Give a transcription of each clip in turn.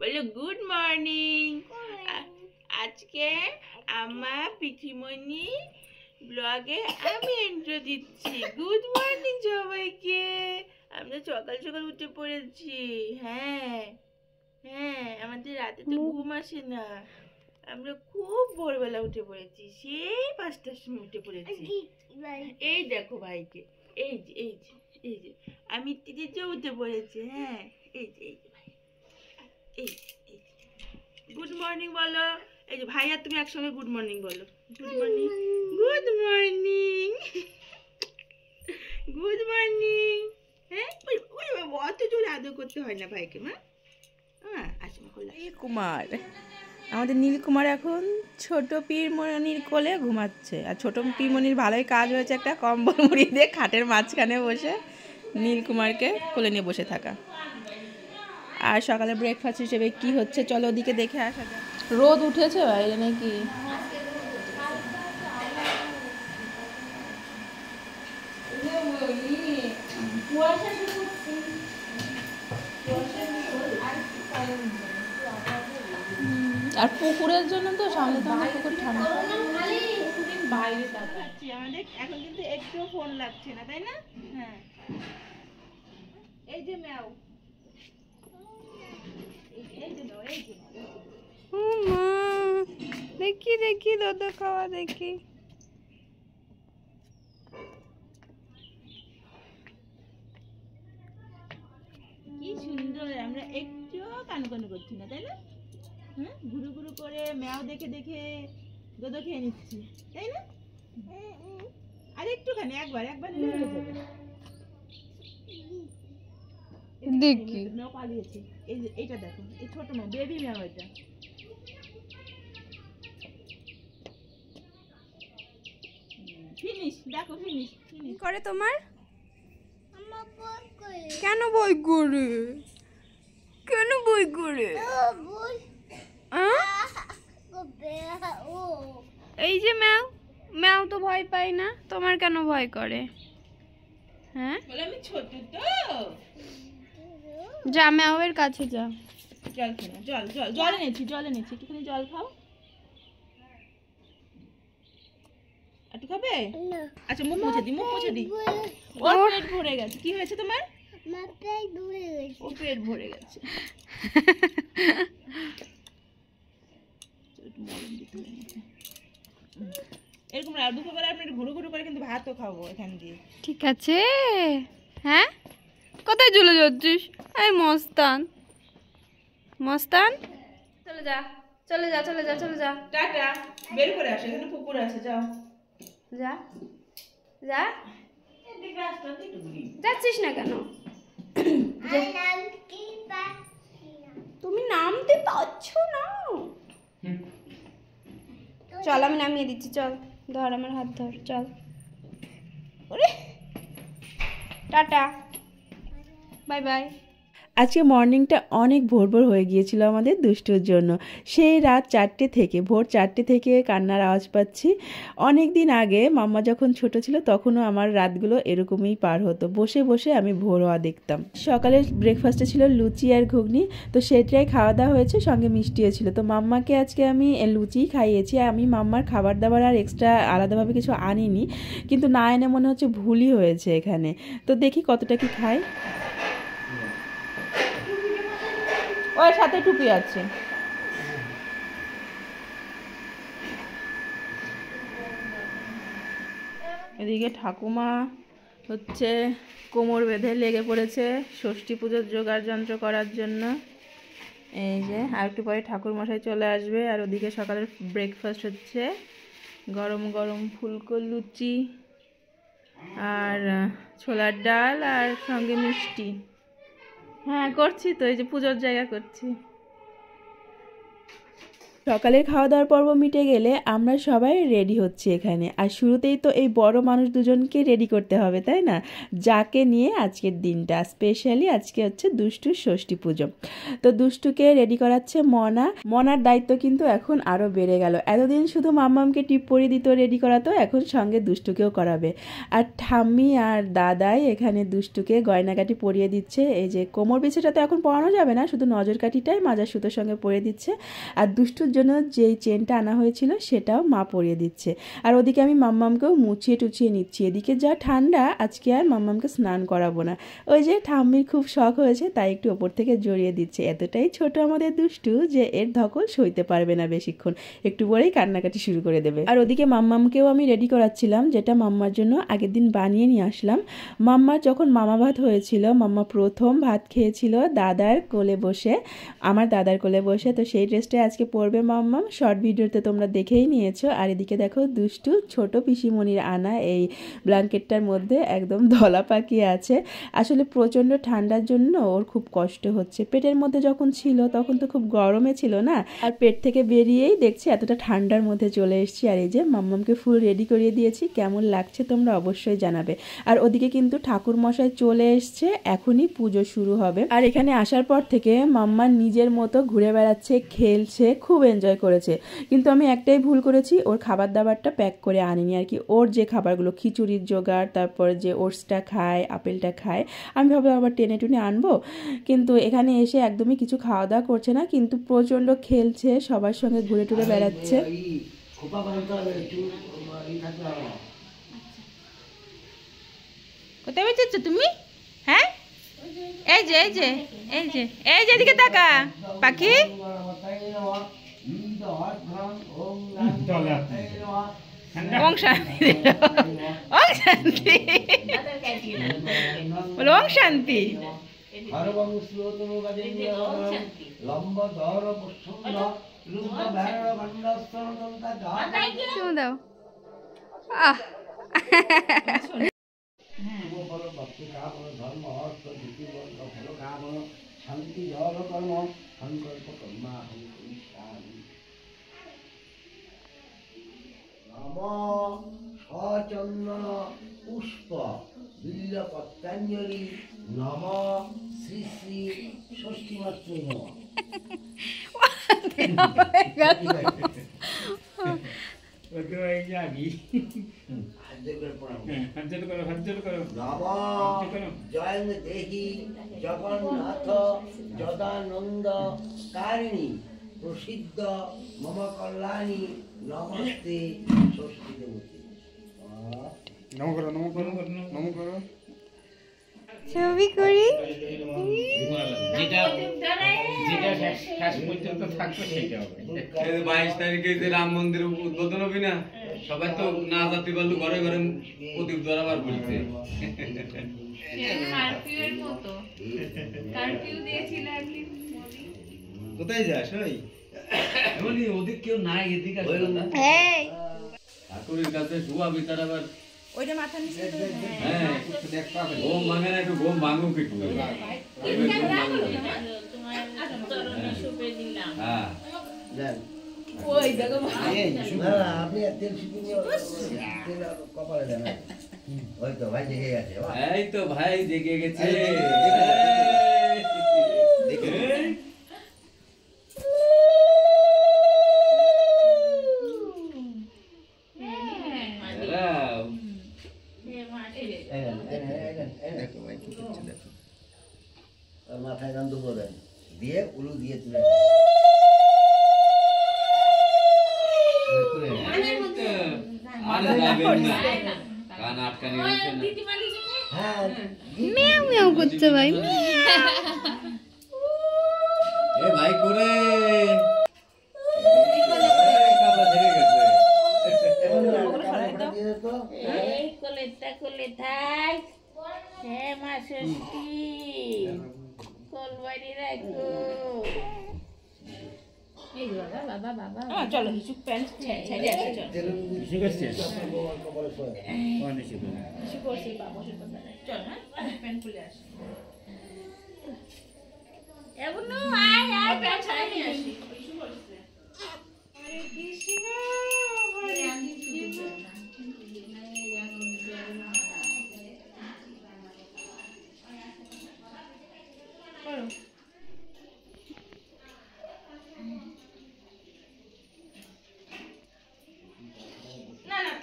বলো good morning. আজকে আমার পিঠিমণি ব্লগে আমি ইন্ট্রো দিচ্ছি। গুড মর্নিং সবাইকে। আমরা সকাল সকাল উঠে পড়েছি। হ্যাঁ হ্যাঁ, আমাদের রাতে তো ঘুম আসে না। আমরা খুব ভোরবেলা উঠে পড়েছি, সেই 5টার সময় উঠে পড়েছি। এই দেখো ভাইকে, এই যে এই যে এই যে আমি দিদি উঠে পড়েছি। হ্যাঁ এই যে এই যে ভাই, এই এই গুড মর্নিং বলো। এই যে ভাই আর তুমি একসঙ্গে গুড মর্নিং বলো। Good morning, good morning, good morning. হ্যাঁ ওই বাবা, অত জোরে আদর করতে হয় না ভাইকে। মা নীলকুমার, আমাদের নীলকুমার এখন ছোট পীরমণির কোলে ঘুমাচ্ছে। আর ছোট পীরমণির ভালোই কাজ হয়েছে, একটা কম্বল মুড়ি দিয়ে খাটের মাঝখানে বসে নীলকুমারকে কোলে নিয়ে বসে থাকা। আর সকালে ব্রেকফাস্ট হিসেবে কি হচ্ছে চলো ওদিকে দেখে আসা যাক। রোদ উঠেছে বাইরে নাকি? আর পুকুরের জন্য তো সামনে তো অনেক পুকুর ঠান্ডা। বাইরে তাকাচ্ছি, আমাদের এখন কিন্তু একটু ফোন লাগছে না, তাই না? হ্যাঁ এই যে ম্যাও, দেখি দেখি দুধ খাওয়া দেখি। কি সুন্দর, আমরা একটু কানু করছি না, তাই না? হ্যাঁ, ঘুরু ঘুরু করে ম্যাও দেখে দেখে দুধ খেয়ে নিচ্ছি, তাই না? আর একটুখানি, একবার নিলে হয়ে যাবে। দেখি ম্যাও পালিয়েছে। এই যে এইটা দেখো, এই ছোট ম্যাও, বেবি ম্যাও। এটা ফিনিশ, দেখো ফিনিশ। করে তোমার কেন বই করে? কেন বই করে? এই যে ম্যাও, ম্যাও তো ভয় পাই না, তোমার কেন ভয় করে? হ্যাঁ আমি ছোট তো। যা ম্যাওয়ের কাছে যা, জল খেয়ে জল জল জল এনেছি একটুখানি জল খাও। একটু খাবে? আচ্ছা মুখ মুছে দি। ওর পেট ভরে গেছে। কি হয়েছে তোমার? ওর পেট ভরে গেছে। এরকম দুপুরবেলা আপনি ঘুরু ঘুরু করে কিন্তু ভাতও খাবো এখান দিয়ে, ঠিক আছে? হ্যাঁ কোথায় চলে যাচ্ছিস? এই মস্তান, চলে যা চলে যা চলে যা চলে যা, টাটা। বের করে আসো, এখানে পুকুর আছে, যাও যা যা। যাচ্ছিস না কেন? তুমি নামতে পারছ না? চল আমি নামিয়ে দিচ্ছি, চল ধর আমার হাত ধর, চল। ওরে টাটা, বাই বাই। আজকে মর্নিংটা অনেক ভোর হয়ে গিয়েছিল আমাদের দুষ্টুর জন্য। সেই রাত 4টে থেকে, ভোর 4টে থেকে কান্নার আওয়াজ পাচ্ছি। অনেক দিন আগে মাম্মা যখন ছোট ছিল তখনও আমার রাতগুলো এরকমই পার হতো, বসে বসে আমি ভোর হওয়া দেখতাম। সকালে ব্রেকফাস্টে ছিল লুচি আর ঘুগনি, তো সেটাই খাওয়া দাওয়া হয়েছে, সঙ্গে মিষ্টিও ছিল। তো মাম্মাকে আজকে আমি লুচিই খাইয়েছি। আমি মাম্মার খাবার দাবার আর এক্সট্রা আলাদাভাবে কিছু আনিনি, কিন্তু না এনে মনে হচ্ছে ভুলই হয়েছে এখানে। তো দেখি কতটা কি খাই। ওর সাথে টুপি আছে। এদিকে ঠাকুমা হচ্ছে কোমর বেঁধে লেগে পড়েছে ষষ্ঠী পুজোর জোগাড় যন্ত্র করার জন্য। এই যে আর একটু পরে ঠাকুর মশাই চলে আসবে। আর ওদিকে সকালের ব্রেকফাস্ট হচ্ছে গরম গরম ফুলকো লুচি আর ছোলার ডাল আর সঙ্গে মিষ্টি। হ্যাঁ করছি তো, এই যে পুজোর জায়গা করছি। সকালের খাওয়া দাওয়ার পর্ব মিটে গেলে আমরা সবাই রেডি হচ্ছি এখানে। আর শুরুতেই তো এই বড় মানুষ দুজনকে রেডি করতে হবে, তাই না? যাকে নিয়ে আজকের দিনটা স্পেশালি আজকে হচ্ছে দুষ্টুর ষষ্ঠী পুজো। তো দুষ্টুকে রেডি করাচ্ছে মনার দায়িত্ব কিন্তু এখন আরও বেড়ে গেল। এতদিন শুধু মাম্মামকে টিপ পরিয়ে দিত, রেডি করাতো, এখন সঙ্গে দুষ্টুকেও করাবে। আর ঠাম্মি আর দাদাই এখানে দুষ্টুকে গয়নাকাটি পরিয়ে দিচ্ছে। এই যে কোমর বিছিটা তো এখন পরানো যাবে না, শুধু নজর কাঠিটাই মাজার সুতোর সঙ্গে পরিয়ে দিচ্ছে। আর দুষ্টুর জন্য যেই চেনটা আনা হয়েছিল সেটাও মা পরিয়ে দিচ্ছে। আর ওদিকে আমি মাম্মামকেও মুছিয়ে টুছিয়ে নিচ্ছি। এদিকে যা ঠান্ডা, আজকে আর মাম্মামকে স্নান করাবো না। ওই যে ঠাম্মির খুব শখ হয়েছে, তাই একটু ওপর থেকে জড়িয়ে দিচ্ছে। এতটাই ছোট আমাদের দুষ্টু যে এর ধকল সইতে পারবে না বেশিক্ষণ, একটু পরেই কান্নাকাটি শুরু করে দেবে। আর ওদিকে মাম্মামকেও আমি রেডি করাচ্ছিলাম, যেটা মাম্মার জন্য আগের দিন বানিয়ে নিয়ে আসলাম। মাম্মার যখন মামা ভাত হয়েছিল, মাম্মা প্রথম ভাত খেয়েছিল দাদার কোলে বসে, আমার দাদার কোলে বসে। তো সেই ড্রেসটাই আজকে পরবে মাম্মাম। শর্ট ভিডিওতে তোমরা দেখেই নিয়েছো। আর এদিকে দেখো দুষ্টু ছোট পিসিমণির আনা এই ব্ল্যাঙ্কেটটার মধ্যে একদম ধলা পাকিয়ে আছে। আসলে প্রচণ্ড ঠান্ডার জন্য ওর খুব কষ্ট হচ্ছে। পেটের মধ্যে যখন ছিল তখন তো খুব গরমে ছিল না, আর পেট থেকে বেরিয়েই দেখছি এতটা ঠান্ডার মধ্যে চলে এসেছি। আর এই যে মাম্মামকে ফুল রেডি করিয়ে দিয়েছি, কেমন লাগছে তোমরা অবশ্যই জানাবে। আর ওদিকে কিন্তু ঠাকুর মশাই চলে এসছে, এখনই পুজো শুরু হবে। আর এখানে আসার পর থেকে মাম্মা নিজের মতো ঘুরে বেড়াচ্ছে, খেলছে, খুব এনজয় করেছে। কিন্তু আমি একটাই ভুল করেছি, ওর খাবার দাবারটা প্যাক করে আনিনি আর কি। ওর যে খাবারগুলো, খিচুড়ির জোগাড়, তারপর যে ওটসটা খায়, আপেলটা খায়, আমি ভাবলাম আবার টেনে টুনে আনবো। কিন্তু এখানে এসে একদমই কিছু খাওয়া দাওয়া করছে না, কিন্তু প্রচণ্ড খেলছে, সবার সঙ্গে ঘুরে টুরে বেড়াচ্ছে। কোথায় বেঁচেছো তুমি? হ্যাঁ, এই যে এই যে এই যে এই যে এদিকে তাকা পাখি। ওং শান্তি, ওং শান্তি, বলো ওং শান্তি। দাও আহ শান্তি জল কর্ম সংকল্প কর্মা নম সচন্দন পুষ্প বিল্ল পত্রাঞ্জলি নম শ্রী শ্রী ষষ্ঠী মাত্রে নম। জয়ন্ত দেহি জগন্নাথ যদানন্দ কারিণী প্রসিদ্ধ মম কল্যাণী নমস্তে ষষ্ঠী দেবতী। নম করো নম করো নম করো। ছবি করি, যেটা শেষ পর্যন্ত থাকবে সেটা হবে। 22 তারিখে যে রাম মন্দির উদ্বোধন হবে না, সবাই তো না জাতি বললো, ঘরে ঘরে প্রদীপ জ্বালাবার বলছে। কোথায় যাস? ওই ওদিক কেউ নাই, এদিকে ঠাকুরের কাছে শুয়াবি, তার আবার ওইটা মাথা নিচে ঘুম ভাঙে না, একটু ঘুম ভাঙুক একটু। আপনি তেল কপালে দেন। ওই তো ভাই জেগে গেছে। এই তো ভাই জেগে গেছে। মাথায় গান দুবো দেন দিয়ে উলু দিয়ে তুলে কান আটকানি মিয়াও মিয়াও করছে ভাই। এ ভাই করে কোলে থাক, হ্যাঁ মা ষষ্ঠী কলবাড়ি রাখো। বাবা বাবা চলো হিসু প্যান্ট ছেড়ে আসে, চল চল হ্যাঁ প্যান্ট খুলে আসে। এমন আয় আয় প্যান্ট ছাড়াই নিয়ে আসি।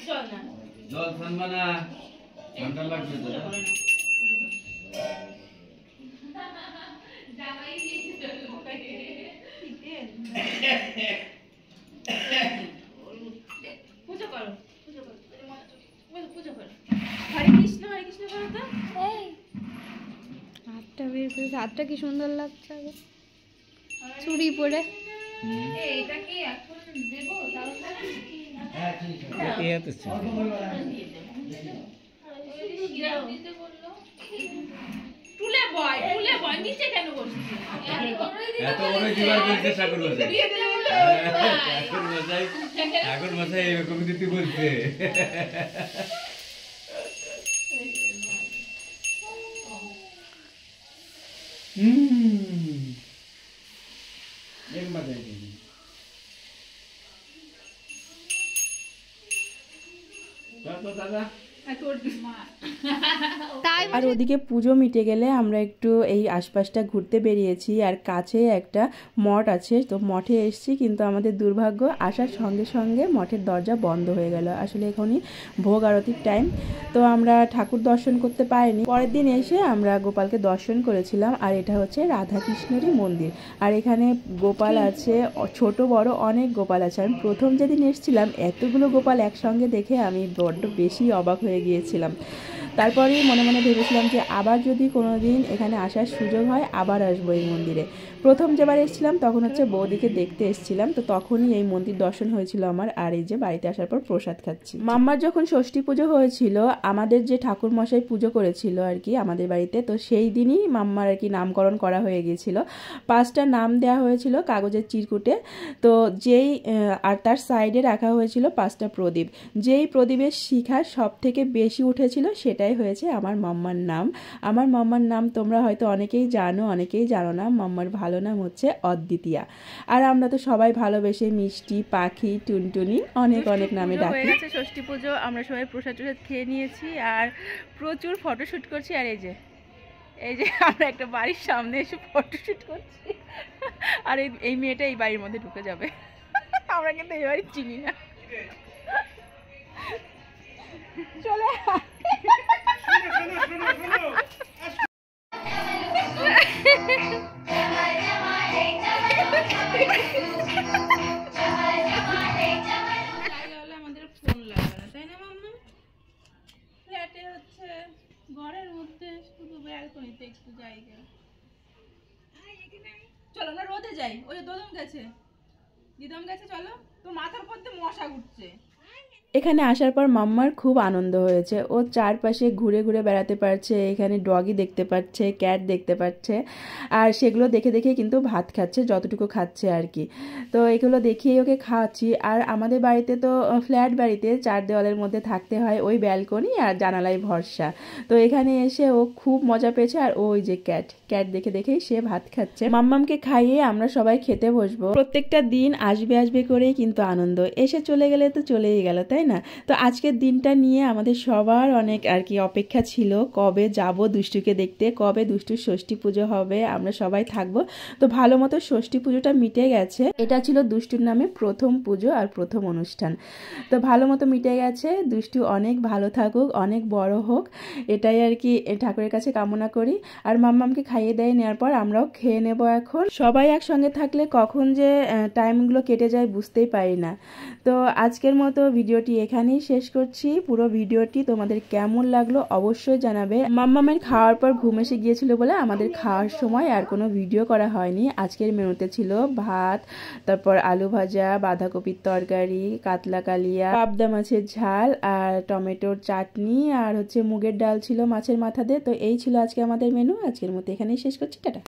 জল ঠান্ডা না ঠান্ডা লাগবে তো পুজো করো পুজো করো হরে কৃষ্ণ করো তো হাতটা বের করেছে, হাতটা কি সুন্দর লাগছে চুড়ি পরে। এইটা কি এখন দেবো টুলে বয় নিচে কেন বসছিস এত বড় জোগাড় করতে ঠাকুর মশাই ঠাকুর মশাই এরকম দিতে বলছে দাদা আর ওদিকে পুজো মিটে গেলে আমরা একটু এই আশপাশটা ঘুরতে বেরিয়েছি, আর কাছে একটা মঠ আছে, তো মঠে এসেছি, কিন্তু আমাদের দুর্ভাগ্য আসার সঙ্গে সঙ্গে মঠের দরজা বন্ধ হয়ে গেল। আসলে এখনই ভোগ আরতির টাইম, তো আমরা ঠাকুর দর্শন করতে পারিনি। পরের দিন এসে আমরা গোপালকে দর্শন করেছিলাম, আর এটা হচ্ছে রাধাকৃষ্ণেরই মন্দির, আর এখানে গোপাল আছে, ছোট বড় অনেক গোপাল আছে। আমি প্রথম যেদিন এসেছিলাম এতগুলো গোপাল একসঙ্গে দেখে আমি বড্ড বেশি অবাক হয়ে গিয়েছিলাম। তারপরেই মনে মনে ভেবেছিলাম যে আবার যদি কোনো দিন এখানে আসার সুযোগ হয় আবার আসবো এই মন্দিরে। প্রথম যেবার এসেছিলাম তখন হচ্ছে বৌদিকে দেখতে এসেছিলাম, তো তখনই এই মন্দির দর্শন হয়েছিল আমার। আর এই যে বাড়িতে আসার পর প্রসাদ খাচ্ছি। মাম্মার যখন ষষ্ঠী পুজো হয়েছিল, আমাদের যে ঠাকুর মশাই পুজো করেছিল আর কি আমাদের বাড়িতে, তো সেই দিনই মাম্মার আর কি নামকরণ করা হয়ে গিয়েছিল। 5টা নাম দেওয়া হয়েছিল কাগজের চিরকুটে, তো যেই আর তার সাইডে রাখা হয়েছিল 5টা প্রদীপ। যেই প্রদীপের শিখা সব থেকে বেশি উঠেছিল সেটাই হয়েছে আমার মাম্মার নাম। আমার মাম্মার নাম তোমরা হয়তো অনেকেই জানো, অনেকেই জানো না। মাম্মার ভালো নাম হচ্ছে অদ্বিতীয়া। আর আমরা তো সবাই ভালোবেসে মিষ্টি, পাখি, টুনটুনি অনেক অনেক নামে ডাকি। হয়ে গেছে ষষ্ঠী পুজো, আমরা সবাই প্রসাদ খেয়ে নিয়েছি আর প্রচুর ফটোশ্যুট করছি। আর এই যে আমরা একটা বাড়ির সামনে এসে ফটোশ্যুট করছি, আর এই মেয়েটা এই বাড়ির মধ্যে ঢুকে যাবে। আমরা কিন্তু এই বাড়ি চিনি না। চলে আমাদের ফোন লাগবে না, তাই না মাম্মা? ফ্ল্যাটে হচ্ছে ঘরের মধ্যে শুধু ব্যালকনিতে একটু জায়গা। চলো না রোদে যাই, ওই দিদম গেছে চলো। তো মাথার মধ্যে মশা ঘুরছে। এখানে আসার পর মাম্মার খুব আনন্দ হয়েছে। ও চারপাশে ঘুরে ঘুরে বেড়াতে পারছে, এখানে ডগি দেখতে পাচ্ছে, ক্যাট দেখতে পাচ্ছে, আর সেগুলো দেখে দেখে কিন্তু ভাত খাচ্ছে, যতটুকু খাচ্ছে আর কি। তো এগুলো দেখিয়ে ওকে খাওয়াচ্ছি। আর আমাদের বাড়িতে তো ফ্ল্যাট বাড়িতে 4 দেওয়ালের মধ্যে থাকতে হয়, ওই ব্যালকনি আর জানালায় ভরসা। তো এখানে এসে ও খুব মজা পেয়েছে, আর ওই যে ক্যাট দেখে দেখেই সে ভাত খাচ্ছে। মাম্মামকে খাইয়ে আমরা সবাই খেতে বসবো। প্রত্যেকটা দিন আসবে করেই কিন্তু আনন্দ, এসে চলে গেলে তো চলেই গেল, তাই না? তো আজকের দিনটা নিয়ে আমাদের সবার অনেক আর কি অপেক্ষা ছিল, কবে যাব দুষ্টুকে দেখতে, কবে দুষ্টুর ষষ্ঠী পুজো হবে, আমরা সবাই থাকবো। তো ভালো মতো ষষ্ঠী পুজোটা মিটে গেছে। এটা ছিল দুষ্টুর নামে প্রথম পুজো আর প্রথম অনুষ্ঠান। তো ভালো মতো মিটে গেছে। দুষ্টু অনেক ভালো থাকুক, অনেক বড় হোক, এটাই আর কি ঠাকুরের কাছে কামনা করি। আর মাম্মামকে খাইয়ে দেয় নেওয়ার পর আমরাও খেয়ে নেব। এখন সবাই একসঙ্গে থাকলে কখন যে টাইমগুলো কেটে যায় বুঝতেই পারি না। তো আজকের মতো ভিডিওটি এখানেই শেষ করছি। পুরো ভিডিওটি তোমাদের কেমন লাগলো অবশ্যই জানাবে। মাম্মামের খাওয়ার পর ঘুম এসে গিয়েছিল বলে আমাদের খাওয়ার সময় আর কোনো ভিডিও করা হয়নি। আজকের মেনুতে ছিল ভাত, তারপর আলু ভাজা, বাঁধাকপির তরকারি, কাতলা কালিয়া, পাবদা মাছের ঝাল, আর টমেটোর চাটনি, আর হচ্ছে মুগের ডাল ছিল মাছের মাথা দিয়ে। তো এই ছিল আজকে আমাদের মেনু। আজকের মতো এখানেই শেষ করছি, টাটা।